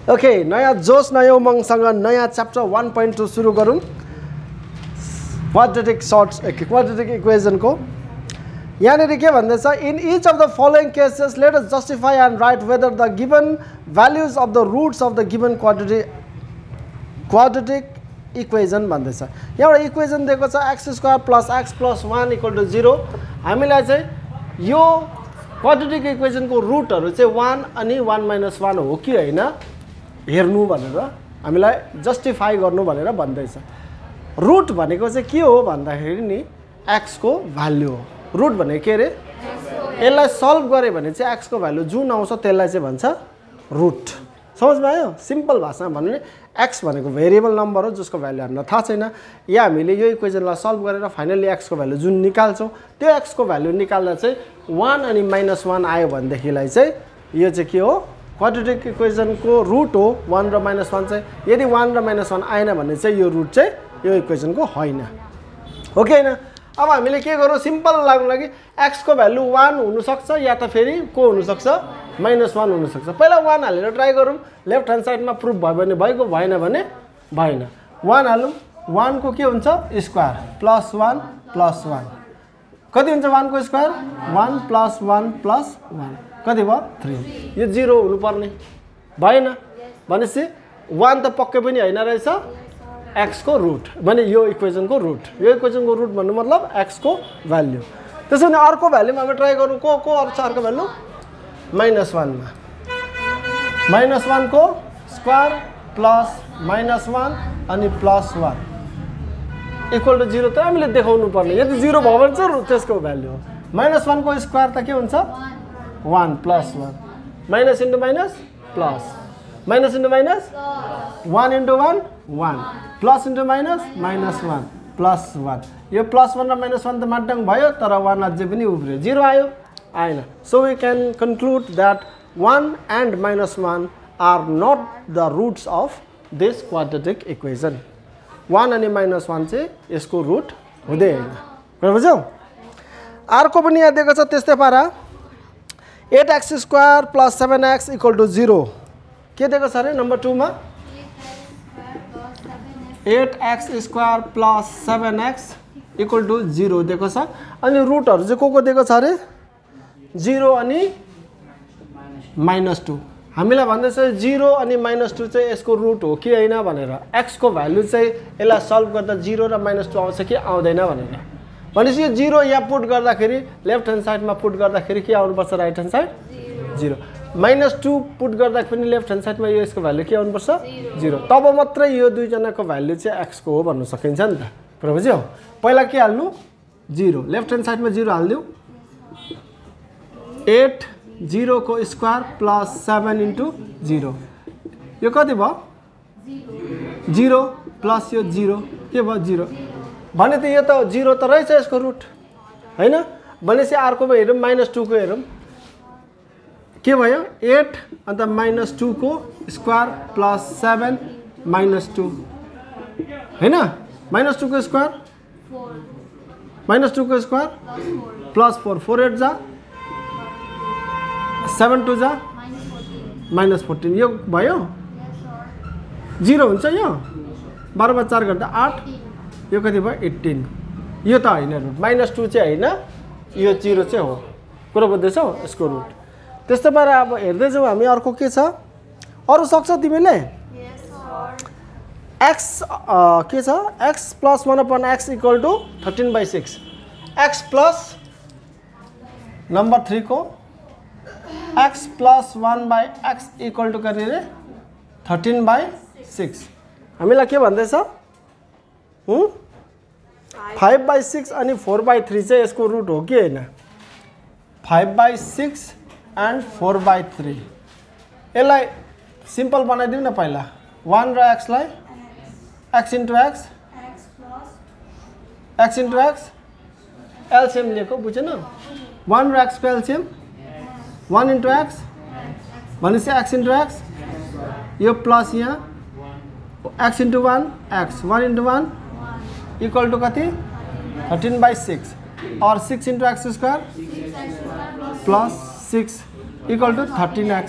Okay, नयाँ जोस नयाँ उमङसँग नयाँ च्याप्टर 1.2 सुरु गरौँ। क्वाड्रेटिक इक्वेसन को यहाँनिर के भन्दैछ, in each of the following cases let us justify and right whether the given values of the roots of the given quadratic equation भन्दैछ। यहाँबाट इक्वेसन दिएको छ x² + x + 1 = 0। हामीलाई चाहिँ यो क्वाड्रेटिक इक्वेसनको रुटहरू चाहिँ 1 अनि 1 - 1 हो कि होइन हेर्नु भनेर हामीलाई जस्टिफाई गर्नु भनेर भन्दैछ। रुट भनेको चाहिँ के हो भन्दाखेरि नि x को भ्यालु हो। रुट भनेको के अरे, यसलाई सल्भ गरे भने चाहिँ x को भ्यालु जुन आउँछ त्यसलाई चाहिँ भन्छ रुट। समझमा आयो? सिम्पल भाषामा भन्नु भने x भनेको भेरिएबल नम्बर हो जसको भ्यालु हामीलाई थाहा छैन। या हामीले यो इक्वेसनलाई सल्भ गरेर फाइनली x को भ्यालु जुन निकाल्छौँ त्यो x को भ्यालु निकाल्दा चाहिँ 1 अनि -1 आयो भनेदेखिलाई चाहिँ यो चाहिँ के हो, क्वाड्रेटिक इक्वेसनको रुट हो 1 र -1 चाहिँ। यदि 1 र -1 आएन भने चाहिँ यो रुट चाहिँ यो इक्वेसनको होइन, हो कि होइन? अब हामीले के गरौँ, सिम्पल लाग्नु लागि x को भ्यालु 1 हुनसक्छ या त फेरि को हुनसक्छ, -1 हुनसक्छ। पहिला 1 हालेर ट्राई गरौँ, लेफ्ट ह्यान्ड साइडमा प्रुफ भयो भने भइगयो, भएन भने भएन। 1 हालौँ, 1 को के हुन्छ स्क्वायर +1 + 1 कति हुन्छ, 1 को स्क्वायर 1 + 1 + 1 कति भयो 3। यो 0 हुनुपर्ने भएन भनेपछि 1 त पक्कै पनि होइन रहेछ, x को रुट भने यो इक्वेसनको रुट। यो इक्वेसनको रुट भन्नु मतलब x को भ्याल्यु। त्यसो भने अर्को भ्याल्युमा हामी ट्राई गरौँ। को अर्को अर्को भ्याल्यु -1 मा -1 को स्क्वायर + -1 अनि +1 = 0 त हामीले देखाउनु पर्ने। यदि 0 भयो भने चाहिँ त्यसको भ्याल्यु हो। -1 को स्क्वायर त के हुन्छ 1 + 1 minus into minus plus, minus into minus 1 into 1 1 plus into minus -1 + 1। यो +1 र -1 त माटाङ भयो, तर 1 अझै पनि उब्रियो, 0 आयो आएन। So we can conclude that 1 and -1 are not the roots of this quadratic equation. 1 अनि -1 चाहिँ यसको रुट हुँदै होइन। कुरा बुझ्यौ? अर्को पनि यहाँ दिएको छ त्यस्तै पारा, 8x² + 7x = 0। के दिएको छ अरे नम्बर 2 मा, 8x² + 7x = 0 दिएको छ। अनि रुटहरू चाहिँ को दिएको छ अरे 0 अनि -2। हामीलाई भन्दैछ 0 अनि -2 चाहिँ यसको रुट हो कि होइन भनेर। x को भ्यालु चाहिँ यसलाई सल्भ गर्दा 0 र -2 आउँछ कि आउँदैन भनेर। भनेपछि यो 0 यहाँ पुट गर्दाखेरि लेफ्ट ह्यान्ड साइडमा पुट गर्दाखेरि के आउनुपर्छ, राइट ह्यान्ड साइड 0। -2 पुट गर्दा पनि लेफ्ट ह्यान्ड साइडमा यो यसको भ्यालु के आउनुपर्छ 0। तब मात्रै यो दुईजनाको भ्यालु चाहिँ x को हो भन्नु सकिन्छ नि त। कुरा बुझ्यौ? पहिला के हाल्नु 0, लेफ्ट ह्यान्ड साइडमा 0 हालिदिउँ। 8 0 को स्क्वायर + 7 इन्टु 0 यो कति भयो 0 प्लस यो 0 के भयो 0 भने त यो त 0 त रहेछ यसको रुट हैन। भनेपछि अर्कोमा हेरौँ -2 को हेरौँ के भयो 8 अन्त -2 को स्क्वायर + 7 -2 हैन। -2 को स्क्वायर 4 -2 को स्क्वायर +4 4 8 जा 7 2 जा -14 यो भयो 0 हुन्छ। यो 12 मा 4 गर्दा 8 यो कति भयो 18। यो त हैन रुट -2 चाहिँ हैन, यो 0 चाहिँ हो। कुरा बुझ्दैछौ यसको रुट। त्यस्तै पारा अब हेर्दै जाउँ हामी। अर्को के छ, अरु सक्छ तिमीले x के छ x + 1/x = 13/6 x plus number 3 को x + 1/x = कति रे 13/6। हामीलाई के भन्दैछ 5/6 अनि 4/3 चाहिँ यसको रुट हो कि हैन। 5/6 एन्ड 4/3 यसलाई सिम्पल बनाइदिउँ न। पहिला 1 र x लाई x into x x into x LCM लिएको बुझेन। 1 र x को एलसिएम 1 इन्टु x भनेपछि x इन्टु x यो प्लस यहाँ x into 1 x 1 into 1 equal to कति 13/6 और 6 into x square plus 6 equal to 13x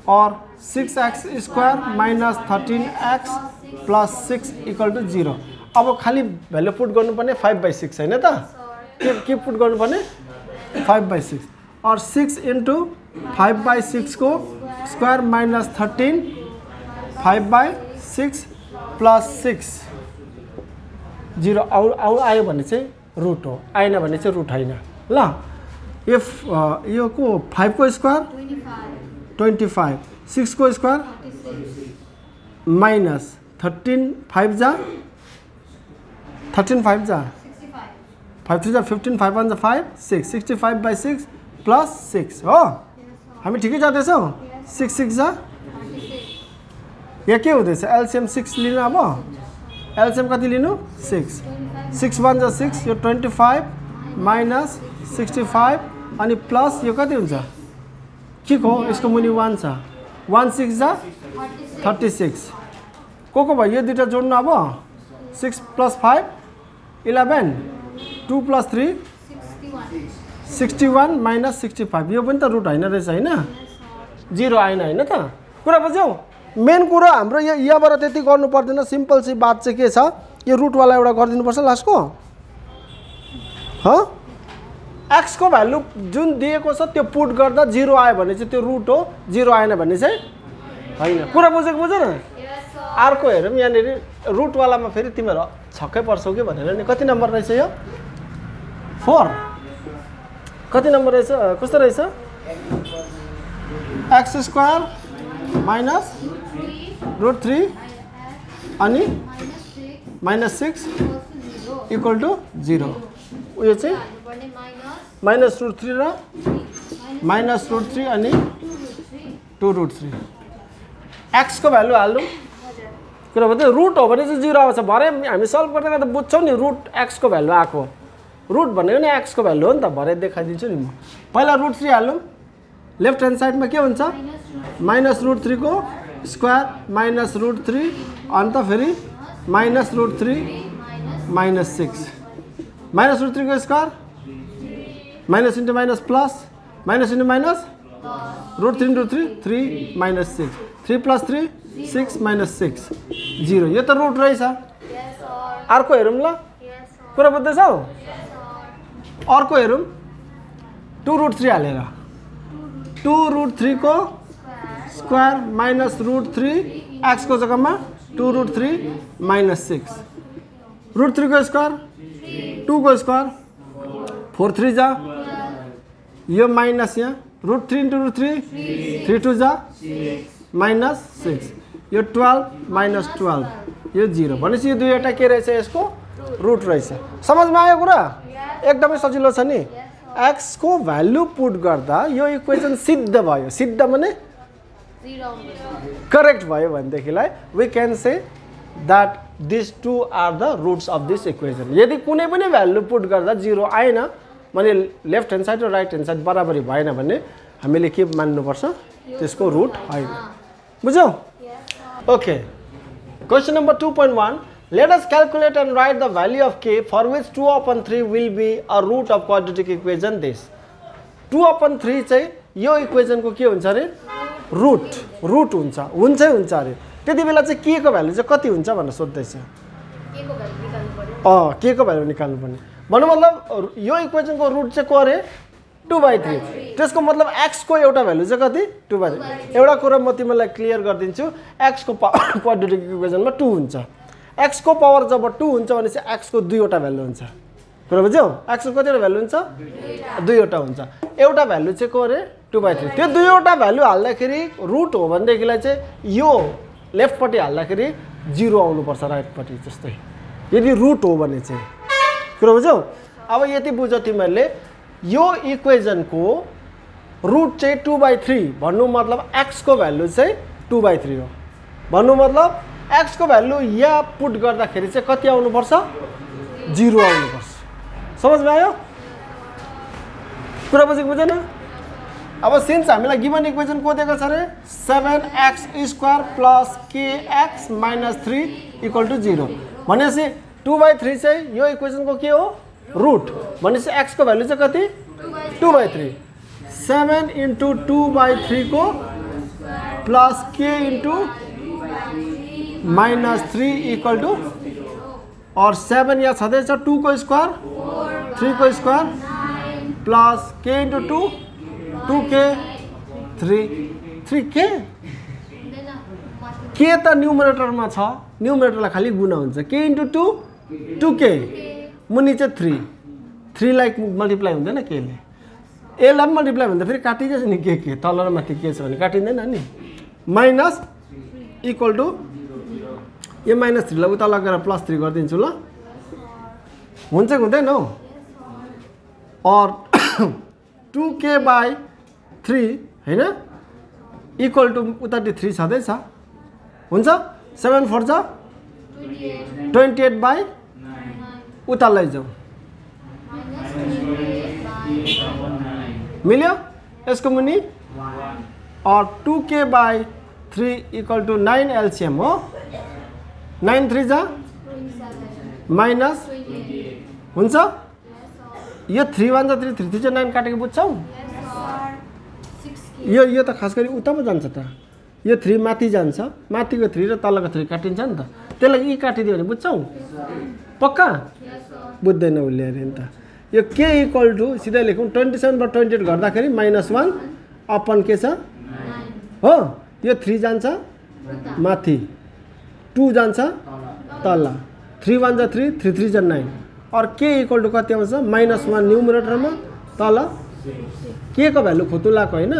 और 6x square minus 13x plus 6 equal to 0। अब खाली भ्यालु पुट गर्नुपर्ने 5/6 हैन त? के पुट गर्नुपर्ने 5/6 और 6 into 5/6 को स्क्वायर माइनस 13 5/6 प्लस 6 0 आयो भने चाहिँ रुट हो, आएन भने चाहिँ रुट होइन ल। इफ यो को 5 को स्क्वायर 25 6 को स्क्वायर माइनस 13 5 जा 13 5 जा 5 3 जा 15 5 1 जा 5 6 65/6 प्लस 6 हो। हामी ठिकै जाँदैछौँ। 6 6 जा यहाँ के हुँदैछ एलसीएम 6 लिनु। अब एलसीएम कति लिनु 6 6 1 जा 6 यो 25 माइनस 65 अनि प्लस यो कति हुन्छ के को यसको मुनि 1 छ 1 6 जा 36 को भयो यो दुईटा जोड्नु। अब 6 प्लस 5 11 2 प्लस 3 61 माइनस 65 यो पनि त रुट होइन रहेछ होइन 0 आएन होइन त? कुरा बुझ्यौ? मेन कुरो हाम्रो यहाँबाट त्यति गर्नु पर्दैन। सिम्पल सी बात चाहिँ के छ यो रुटवाला एउटा गरिदिनुपर्छ लास्टको ह। एक्स को भ्यालु जुन दिएको छ त्यो पुट गर्दा 0 आयो भने चाहिँ त्यो रुट हो, 0 आएन भने चाहिँ होइन। कुरा बुझेको बुझेन? अर्को हेरौँ यहाँनिर रुटवालामा फेरि तिमीहरू छक्कै पर्छौ कि भनेर नि। कति नम्बर रहेछ यो 4 कति नम्बर रहेछ कस्तो रहेछ एक्स स्क्वायर माइनस रुट 3 अनि माइनस 6 इक्वल टू 0। उयो चाहिँ माइनस रुट 3 र माइनस रुट 3 अनि 2 रुट 3 एक्स को भ्यालु हाल्नु। कुरा भन्दा रुट हो भने चाहिँ 0 आउँछ। भरे हामी सल्भ गर्दा गर्दा बुझ्छौँ नि रुट एक्स को भ्यालु आएको। रुट भनेको नि एक्स को भ्यालु हो नि त। भरे देखाइदिन्छु नि म। पहिला रुट 3 हालौँ। लेफ्ट ह्यान्ड साइडमा के हुन्छ माइनस रुट 3 को स्क्वायर माइनस रुट 3 अन्त फेरि minus root 3 minus 6 minus root 3 को square minus into minus plus minus into minus root 3 into 3 3 minus 6 3 plus 3 6 minus 6 0 यो त रुट रहेछ। अर्को हेरौँ ल। कुरा बुझ्दैछौ? अर्को हेरौँ 2 रुट 3 हालेर 2 रुट 3 को स्क्वायर माइनस रुट 3 एक्स को जग्गामा 2 रुट 3 माइनस 6 रुट 3 को स्क्वायर 2 को स्क्वायर 4 3 जा यो माइनस यहाँ रुट 3 इन्टु रुट 3 3 2 जा माइनस 6 यो 12 माइनस 12 यो 0 भनेपछि यो दुईवटा के रहेछ यसको रुट रहेछ। समझमा आयो कुरा? एकदमै सजिलो छ नि। एक्स को भ्यालु पुट गर्दा यो इक्वेसन सिद्ध भयो। सिद्ध भने करेक्ट भयो भनेदेखिलाई we can say that this two are the roots of this equation. यदि कुनै पनि भ्यालु पुट गर्दा 0 आएन भने लेफ्ट ह्यान्ड साइड र राइट ह्यान्ड साइड बराबरी भएन भने हामीले के मान्नुपर्छ त्यसको रुट होइन। बुझ्यौ? Okay question number 2.1 let us calculate and write the value of k for which 2/3 will be a root of quadratic equation this 2/3 चाहिँ यो इक्वेसनको के हुन्छ अरे रुट हुन्छ अरे। त्यति बेला चाहिँ के को भ्यालु चाहिँ कति हुन्छ भनेर सोध्दैछ। के को भ्यालु निकाल्नु पर्ने भन्नु मतलब यो इक्वेसनको रुट चाहिँ को अरे 2/3 त्यसको मतलब x को एउटा भ्यालु चाहिँ कति 2/3। एउटा कुरा म तिमीलाई क्लियर गरिदिन्छु x को क्वाड्रेटिक इक्वेसनमा 2 हुन्छ। x को पावर जब 2 हुन्छ भनेपछि x को दुईवटा भ्यालु हुन्छ। कुरा बुझ्यौ? x को कतिवटा भ्यालु हुन्छ दुईवटा हुन्छ। एउटा भ्यालु चाहिँ को अरे 2/3 त्यो दुईवटा भ्यालु हाल्दाखेरि रुट हो भनेदेखिलाई चाहिँ यो लेफ्टपट्टि हाल्दाखेरि 0 आउनुपर्छ राइटपट्टि जस्तै यदि रुट हो भने चाहिँ। कुरा बुझ्यौ? अब यति बुझ्यौ तिमीहरूले यो इक्वेसनको रुट चाहिँ 2/3 भन्नु मतलब x को भ्यालु चाहिँ 2/3 हो। भन्नु मतलब x को भ्यालु यहाँ पुट गर्दाखेरि चाहिँ कति आउनुपर्छ 0 आउनुपर्छ। समझमा आयो? कुरा बुझेको बुझेन? अब सिन्स हामीलाई गिभन इक्वेसन को दिएको छ अरे 7x² plus kx minus 3 equal to 0 भनेपछि 2/3 चाहिँ यो इक्वेसनको के हो रुट भनेपछि x को भ्यालु चाहिँ कति 2/3 7 इन्टु 2/3 को प्लस के इंटू -3 इक्वल टू और 7 यहाँ छँदैछ 2 को स्क्वायर 3 को स्क्वायर प्लस के इंटू 2 2k 3k के त न्युमरेटरमा छ न्युमरेटरलाई खाली गुणा हुन्छ के इंटू 2 2k मुनि चाहिँ 3 लाई मल्टिप्लाई हुँदैन केले एलाई मल्टिप्लाई भन्दा फेरि काटिन्छ नि के तल र माथि के छ भने काटिँदैन नि माइनस इक्वल टू यो -3 लाई उता लगेर +3 गरिदिन्छु ल हुन्छ कि हुँदैन हौ और 2k/3 हैन इक्वल टू उताटी 3 छँदैछ हुन्छ 7 4 जा 28/9 उता लैजाऊ मिल्यो यसको मुनि और 2k/3 इक्वल टू 9 एलसीएम हो 9 3 जा माइनस हुन्छ यो 3 1 जा 3 3 9 काटेको बुझ्छौ यो त खास गरी उता पो जान्छ त यो 3 माथि जान्छ माथिको 3 र तलको 3 काटिन्छ नि त त्यसलाई ई काटिदियो भने बुझ्छौ पक्का बुझ्दैन उसले अरे नि त यो के इक्वल टू सिधै लेखौँ 27/28 गर्दाखेरि -1 अपन के छ हो यो 3 जान्छ माथि 2 जान्छ तल 3 1 जा 3 3 3 जा 9 और के इक्वल टू कति आउँछ -1 न्युमरेटरमा तल के को भ्यालु खोतुलाको हैन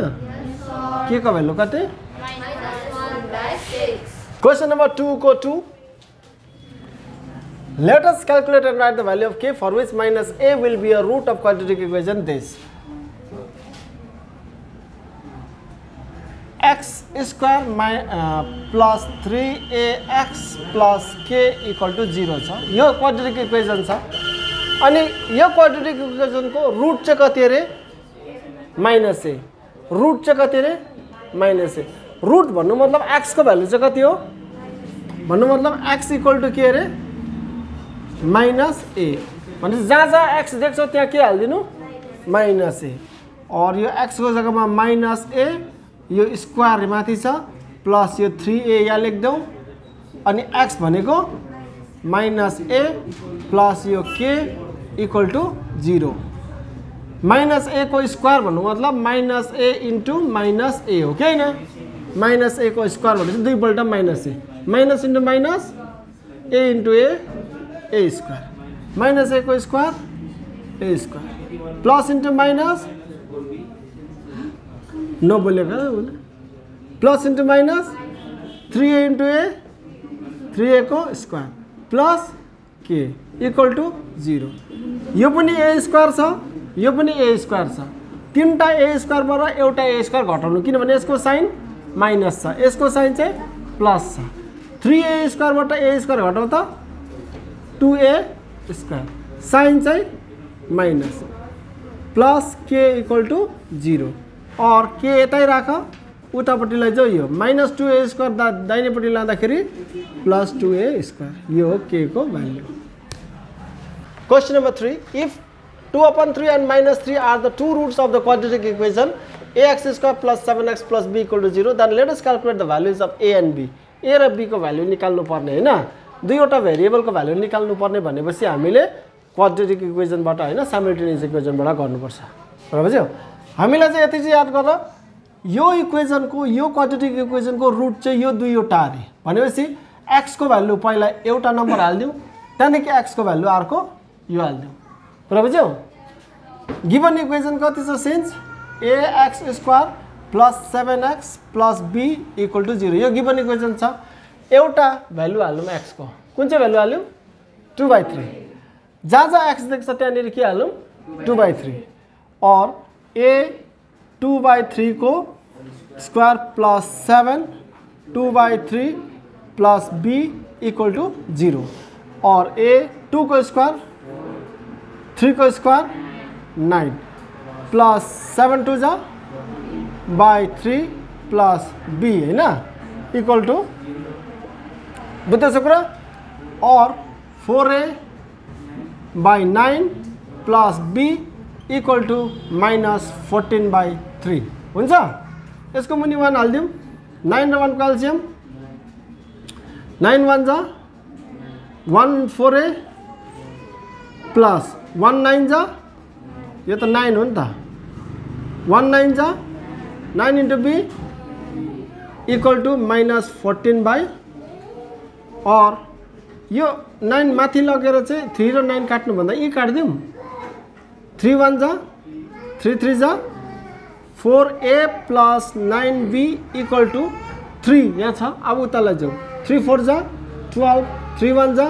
के को भ्यालु कति क्वेश्चन नंबर 2 को 2 let us calculate and write the value of k for which -a will be a root of quadratic equation this x square plus 3ax plus k equal to 0 छ यो quadratic equation छ अनि यो quadratic equation को root चाहिँ कति रे -a root चाहिँ कति रे -a रुट भन्नु मतलब x को भ्यालु चाहिँ कति हो भन्नु मतलब x इक्वल टू के रे -a भने जहाँ जहाँ x देख्छौ त्यहाँ के हाल्दिनु -a और यो x को जग्गामा -a यो स्क्वायर माथि छ प्लस यो 3a यहाँ लेख्दौ अनि x भनेको -a प्लस यो k इक्वल टू 0 -a को स्क्वायर भन्नु मतलब -a इन्टु -a हो कि हैन -a को स्क्वायर भनेपछि दुई पल्ट -a minus into minus a into a square -a को square a square plus into minus नबोलेको plus into minus 3a into a 3a को square plus k equal to 0 यो पनि a स्क्वायर छ यो पनि a स्क्वायर छ तीनटा a स्क्वायर बाट एउटा a स्क्वायर घटाउनु किनभने यसको साइन माइनस छ यसको साइन चाहिँ प्लस छ 3a स्क्वायर बाट a स्क्वायर घटाउ त 2a स्क्वायर साइन चाहिँ minus plus k equal to 0 और के यतै राख उतापट्टि लैजाऊ यो -2a स्क्वायर दाहिनेपट्टि लाँदाखेरि +2a स्क्वायर यो हो k को value question number 3 if 2/3 and -3 are the two roots of the quadratic equation ax square plus 7x plus b equal to 0 then let us calculate the values of a and b a र b को value निकाल्नु पर्ने हैन दुईवटा variable को value निकाल्नु पर्ने भनेपछि हामीले क्वाड्रेटिक इक्वेसनबाट हैन साइमल्टेनियस इक्वेसनबाट गर्नुपर्छ बराबर छ हामीलाई चाहिँ यति चाहिँ याद गर यो इक्वेसन को यो क्वाड्रेटिक इक्वेसन को रुट चाहिँ यो दुईवटा अरे भनेपछि x को भ्यालु पहिला एउटा नम्बर हाल्दियौ त्यहाँदेखि x को भ्यालु अर्को यो हाल्दियौ बराबर छ गिवन इक्वेसन कति छ since ax square plus 7x plus b equal to 0 यो गिवन इक्वेसन छ एउटा भ्यालु हालौँ x को कुन चाहिँ भ्यालु हाल्यौ 2/3 जहाँ जहाँ x देख्छ त्यहाँनिर के हालौँ 2/3 और a 2/3 को square plus 7 2/3 plus b equal to 0 और a 2 को स्क्वायर 3 को स्क्वायर 9 प्लस 7 2 जा by 3 प्लस b है ना इक्वल टू बुझ्दैछ कुरा और 4a by 9 plus b equal to -14/3 हुन्छ यसको मुनि 1 हाल्दियौ 9 र 1 को एलसियम 9 1 जा 1 4a प्लस 1 9 जा यो त 9 हो नि त 1 9 जा 9 into b equal to -14 by और यो 9 माथि लगेर चाहिँ 3 र 9 काट्नु भन्दा यी काट्दिउँ 3 1 जा 3 3 जा 4a plus 9b equal to 3 यहाँ छ। अब उता लैजाऊ 3 4 जा 12 3 1 जा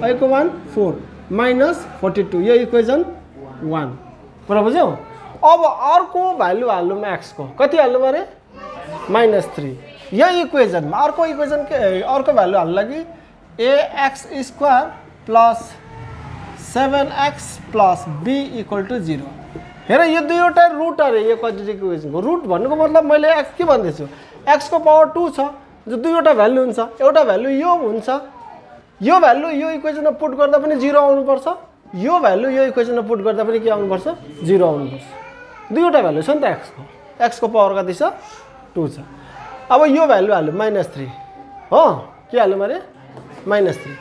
अहिलेको 1 4 -42 यो इक्वेसन 1 पुरा बुझ्यौ। अब अर्को भ्यालु हाल्नु x को कति हाल्नु परे -3 यो इक्वेसनमा अर्को इक्वेसन के अर्को भ्यालु हाल्नु लागि ax square plus 7x plus b equal to 0 हेर यो दुईवटा रुट अरे यो क्वाड्रेटिक इक्वेसनको रुट भन्नुको मतलब मैले x के भन्दैछु x को पावर 2 छ जो दुईवटा भ्यालु हुन्छ एउटा भ्यालु यो हुन्छ यो भ्यालु यो इक्वेसनमा पुट गर्दा पनि 0 आउनु पर्छ यो भ्यालु यो इक्वेसनमा पुट गर्दा पनि के आउनु पर्छ 0 आउनु पर्छ दुईवटा भ्यालु छ नि त x को पावर कति छ 2 छ। अब यो भ्यालु हाल्नु -3 हो के हाल्नु मरे -3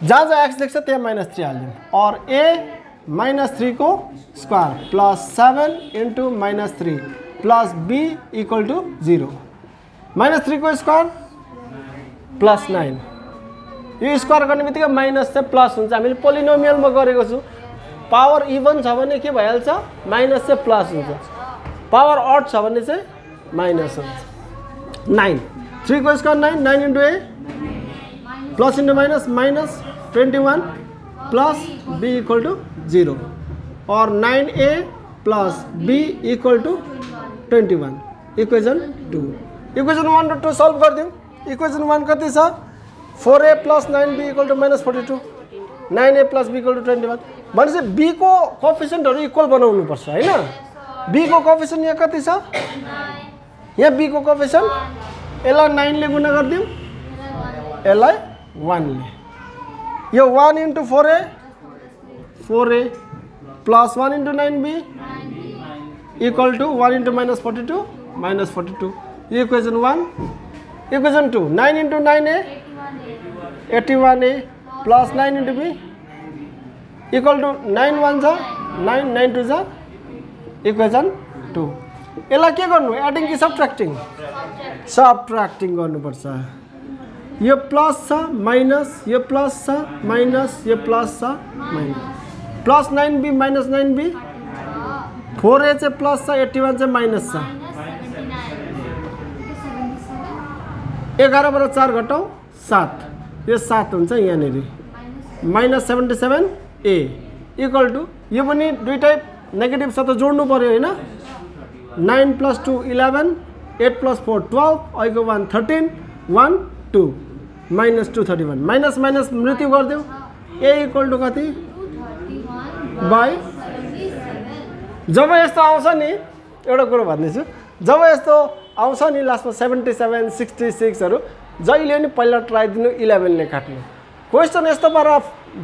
जहाँ जहाँ x देख्छ त्यहाँ -3 हाल्दिउँ और a -3 को square plus 7 into -3 plus b equal to 0 -3 को स्क्वायर प्लस 9 यो स्क्वायर गर्ने बित्तिकै माइनस चाहिँ प्लस हुन्छ हामीले पोलिनोमियलमा गरेको छु पावर इभन छ भने के भइहाल्छ माइनस चाहिँ प्लस हुन्छ पावर अड छ भने चाहिँ माइनस हुन्छ 9 3 को square 9 9 into a plus into minus -21 plus b equal to 0 और 9a plus b equal to 21 equation 2 equation 1 र 2 सल्भ गरिदिउँ इक्वेसन 1 कति छ 4a plus 9b equal to -42 9a plus b equal to 21 भनेपछि b को कोएफिसिएन्टहरु equal बनाउनु पर्छ हैन b को कोएफिसिएन्ट यहाँ कति छ यहाँ b को कोएफिसिएन्ट यसलाई 9 ले गुणा गरिदिउँ यसलाई 1 ले यो 1 into 4a 4a plus 1 into 9b equal to 1 into -42 -42 equation 1 equation 2 9 into 9a 81a plus 9 into b equal to 9 1 जा 9 9 2 जा इक्वेसन 2 यसलाई के गर्नु एडिङ कि सबट्र्याक्टिङ सबट्र्याक्टिङ गर्नुपर्छ यो प्लस छ माइनस यो प्लस छ माइनस यो प्लस छ minus plus 9b minus 9b 4a चाहिँ प्लस छ 81 चाहिँ माइनस छ 11 बाट 4 घटाउ 7 यो 7 हुन्छ यहाँनेरि -77a इक्वल टु यो पनि दुईटै नेगेटिभ छ त जोड्नु पर्यो हैन 9 + 2 11 8 + 4 12 अहिलेको 1 13 1 2 -231 माइनस माइनस मृत्यु गरिदेऊ a इक्वल टु कति बाई जब यस्तो आउँछ नि एउटा कुरो भन्दैछु जब यस्तो आउँछ नि लास्टमा 77 66 हरु जहिले नि पहिला ट्राई दिनु 11 ले काट्नु क्वेशन यस्तो पारा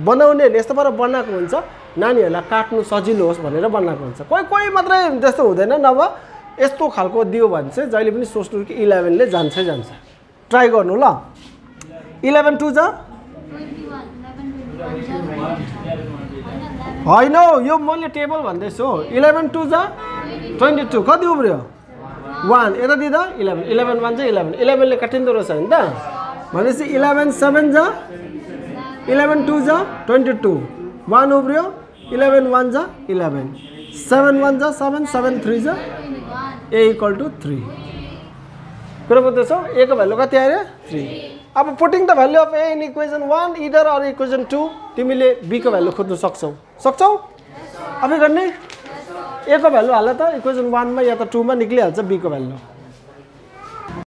बनाउने यस्तो पारा बनाएको हुन्छ नानीहरुलाई काट्नु सजिलो होस् भनेर बनाएको हुन्छ कोही कोही मात्रै त्यस्तो हुँदैन नभए यस्तो खालको दियो भने चाहिँ जहिले पनि सोच्नु कि 11 ले जान्छै जान्छ ट्राई गर्नु ल 11 2 जा हैन यो मैले टेबल भन्दैछु 11 2 जा 22 कति उब्रियो 1 यता दिदा 11 11 1 चाहिँ 11 11 ले काटिन्दो रहेछ हैन त भनेपछि 11 7 जा 11 2 जा 22 1 उब्रियो 11 1 जा 11 7 1 जा 7 7 3 जा a इक्वल टु 3 कुरा बुझ्दैछौ a को भ्यालु कति आयो 3 अब putting the value of a in equation 1 either or equation 2 तिमीले b को भ्यालु खोज्न सक्छौ अब गर्ने a को भ्यालु हाल त इक्वेसन 1 मा या त 2 मा निक्लिहाल्छ b को भ्यालु